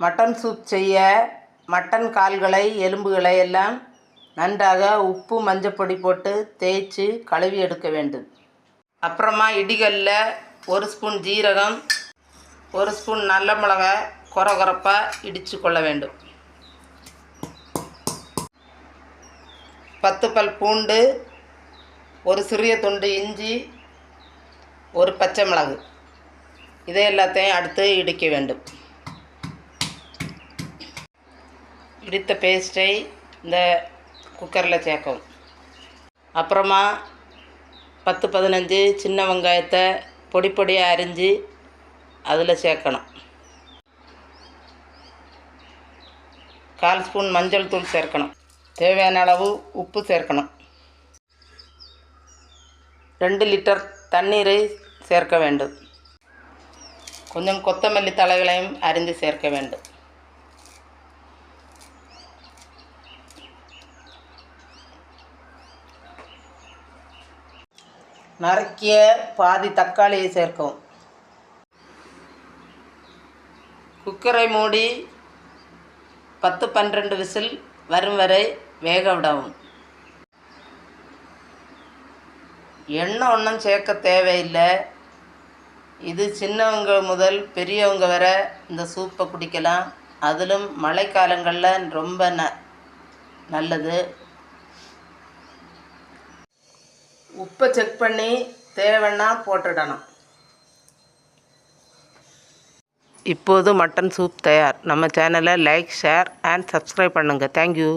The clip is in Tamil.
மட்டன் சூப் செய்ய மட்டன் கால்களை எலும்புகளை எல்லாம் நன்றாக உப்பு மஞ்சப்பொடி போட்டு தேய்ச்சி கழுவி எடுக்க வேண்டும். அப்புறமா இடிகல்ல 1 ஸ்பூன் ஜீரகம், 1 ஸ்பூன் நல்ல மிளகாய் கொரகொரப்பாக இடித்து கொள்ள வேண்டும். 10 பல் பூண்டு, ஒரு சிறிய துண்டு இஞ்சி, ஒரு பச்சை மிளகு, இதை எல்லாத்தையும் அடுத்து இடிக்க வேண்டும். இடித்த பேஸ்ட்டை இந்த குக்கரில் சேர்க்கவும். அப்புறமா 10-15 சின்ன வெங்காயத்தை பொடி பொடியாக அரிஞ்சு அதில் சேர்க்கணும். 1/4 ஸ்பூன் மஞ்சள் தூள் சேர்க்கணும். தேவையான அளவு உப்பு சேர்க்கணும். 2 லிட்டர் தண்ணீரை சேர்க்க வேண்டும். கொஞ்சம் கொத்தமல்லி தழைகளையும் அரிந்து சேர்க்க வேண்டும். நறுக்கிய பாதி தக்காளியை சேர்க்கவும். குக்கரை மூடி 10-12 விசில் வரும் வரை வேக விடவும். எண்ணெய் ஒன்றும் சேர்க்க தேவையில்லை. இது சின்னவங்க முதல் பெரியவங்க வரை இந்த சூப்பை குடிக்கலாம். அதிலும் மழைக்காலங்களில் ரொம்ப நல்லது. உப்பை செக் பண்ணி தேவைன்னா போட்டுடணும். இப்போது மட்டன் சூப் தயார். நம்ம சேனலை லைக், ஷேர் அண்ட் சப்ஸ்கிரைப் பண்ணுங்கள். தேங்க்யூ.